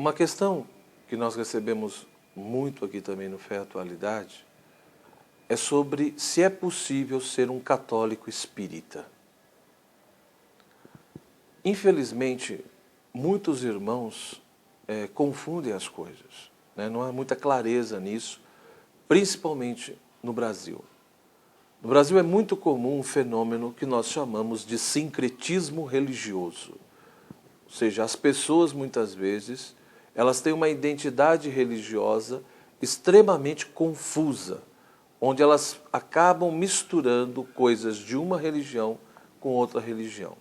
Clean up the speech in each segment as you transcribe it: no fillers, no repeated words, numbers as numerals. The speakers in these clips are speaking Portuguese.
Uma questão que nós recebemos muito aqui também no Fé e Atualidade é sobre se é possível ser um católico espírita. Infelizmente, muitos irmãos confundem as coisas, né? Não há muita clareza nisso, principalmente no Brasil. No Brasil é muito comum um fenômeno que nós chamamos de sincretismo religioso. Ou seja, as pessoas muitas vezes, elas têm uma identidade religiosa extremamente confusa, onde elas acabam misturando coisas de uma religião com outra religião.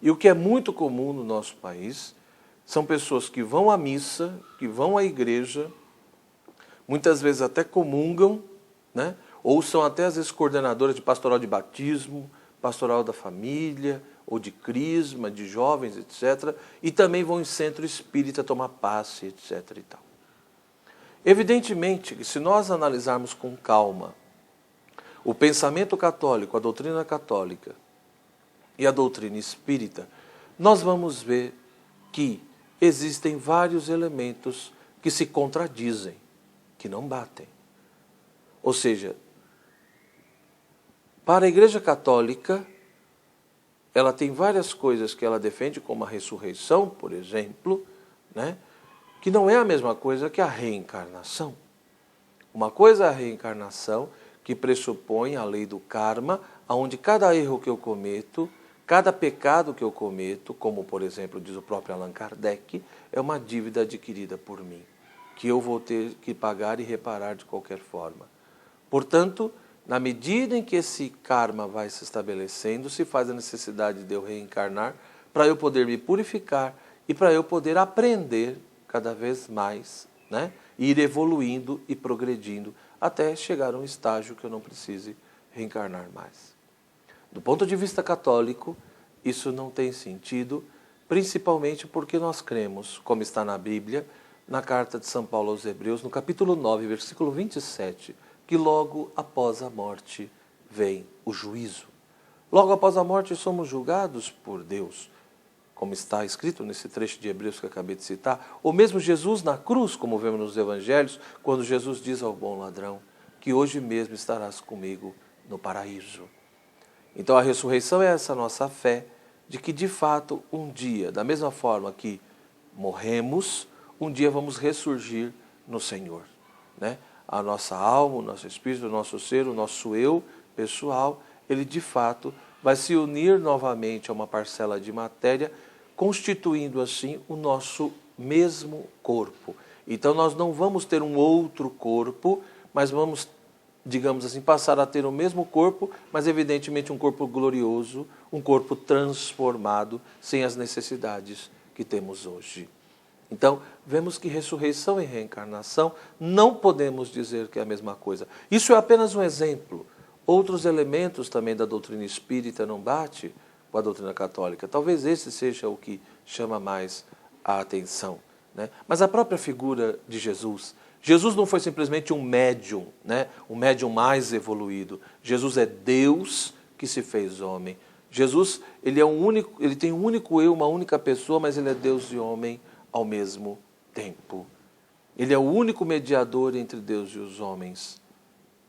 E o que é muito comum no nosso país são pessoas que vão à missa, que vão à igreja, muitas vezes até comungam, né? Ou são até às vezes coordenadoras de pastoral de batismo, pastoral da família, ou de crisma, de jovens, etc. E também vão em centro espírita tomar passe, etc. e tal. Evidentemente que se nós analisarmos com calma o pensamento católico, a doutrina católica e a doutrina espírita, nós vamos ver que existem vários elementos que se contradizem, que não batem. Ou seja, para a Igreja Católica, ela tem várias coisas que ela defende, como a ressurreição, por exemplo, né? Que não é a mesma coisa que a reencarnação. Uma coisa é a reencarnação, que pressupõe a lei do karma, onde cada erro que eu cometo, cada pecado que eu cometo, como por exemplo diz o próprio Allan Kardec, é uma dívida adquirida por mim, que eu vou ter que pagar e reparar de qualquer forma. Portanto, na medida em que esse karma vai se estabelecendo, se faz a necessidade de eu reencarnar para eu poder me purificar e para eu poder aprender cada vez mais, né? E ir evoluindo e progredindo até chegar a um estágio que eu não precise reencarnar mais. Do ponto de vista católico, isso não tem sentido, principalmente porque nós cremos, como está na Bíblia, na carta de São Paulo aos Hebreus, no capítulo 9, versículo 27, que logo após a morte vem o juízo. Logo após a morte somos julgados por Deus, como está escrito nesse trecho de Hebreus que eu acabei de citar, ou mesmo Jesus na cruz, como vemos nos evangelhos, quando Jesus diz ao bom ladrão que hoje mesmo estarás comigo no paraíso. Então a ressurreição é essa nossa fé de que de fato um dia, da mesma forma que morremos, um dia vamos ressurgir no Senhor, né? A nossa alma, o nosso espírito, o nosso ser, o nosso eu pessoal, ele de fato vai se unir novamente a uma parcela de matéria, constituindo assim o nosso mesmo corpo. Então nós não vamos ter um outro corpo, mas vamos, digamos assim, passar a ter o mesmo corpo, mas evidentemente um corpo glorioso, um corpo transformado, sem as necessidades que temos hoje. Então, vemos que ressurreição e reencarnação não podemos dizer que é a mesma coisa. Isso é apenas um exemplo. Outros elementos também da doutrina espírita não bate com a doutrina católica. Talvez esse seja o que chama mais a atenção, né? Mas a própria figura de Jesus. Jesus não foi simplesmente um médium, né? Um médium mais evoluído. Jesus é Deus que se fez homem. Jesus, ele tem um único eu, uma única pessoa, mas ele é Deus e homem ao mesmo tempo. Ele é o único mediador entre Deus e os homens.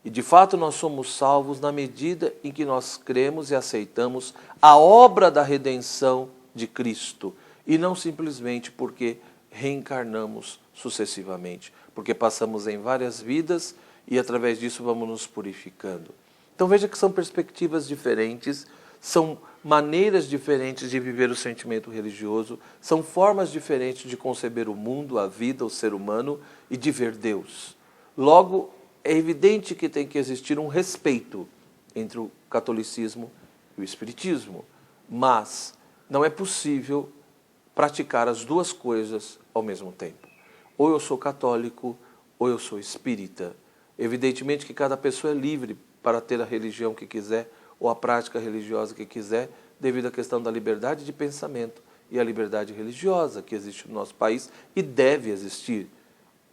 E de fato nós somos salvos na medida em que nós cremos e aceitamos a obra da redenção de Cristo. E não simplesmente porque reencarnamos sucessivamente. Porque passamos em várias vidas e através disso vamos nos purificando. Então veja que são perspectivas diferentes, são maneiras diferentes de viver o sentimento religioso, são formas diferentes de conceber o mundo, a vida, o ser humano e de ver Deus. Logo, é evidente que tem que existir um respeito entre o catolicismo e o espiritismo, mas não é possível praticar as duas coisas ao mesmo tempo. Ou eu sou católico, ou eu sou espírita. Evidentemente que cada pessoa é livre para ter a religião que quiser, ou a prática religiosa que quiser, devido à questão da liberdade de pensamento e a liberdade religiosa que existe no nosso país e deve existir.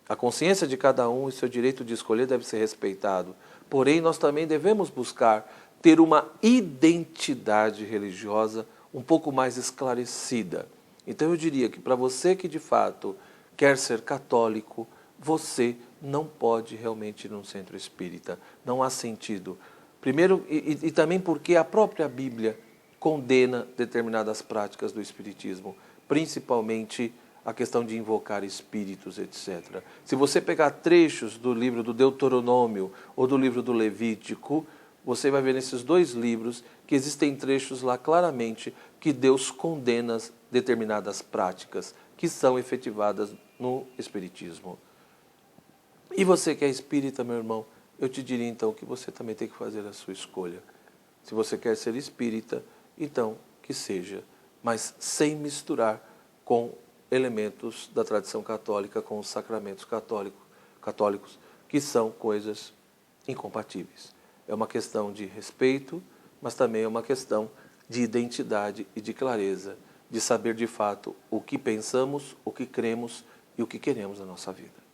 A consciência de cada um e seu direito de escolher deve ser respeitado. Porém, nós também devemos buscar ter uma identidade religiosa um pouco mais esclarecida. Então eu diria que para você que de fato quer ser católico, você não pode realmente ir num centro espírita. Não há sentido. Primeiro, e também porque a própria Bíblia condena determinadas práticas do espiritismo, principalmente a questão de invocar espíritos, etc. Se você pegar trechos do livro do Deuteronômio ou do livro do Levítico, você vai ver nesses dois livros que existem trechos lá claramente que Deus condena determinadas práticas que são efetivadas no espiritismo. E você que é espírita, meu irmão, eu te diria então que você também tem que fazer a sua escolha. Se você quer ser espírita, então que seja, mas sem misturar com elementos da tradição católica, com os sacramentos católicos, que são coisas incompatíveis. É uma questão de respeito, mas também é uma questão de identidade e de clareza, de saber de fato o que pensamos, o que cremos e o que queremos na nossa vida.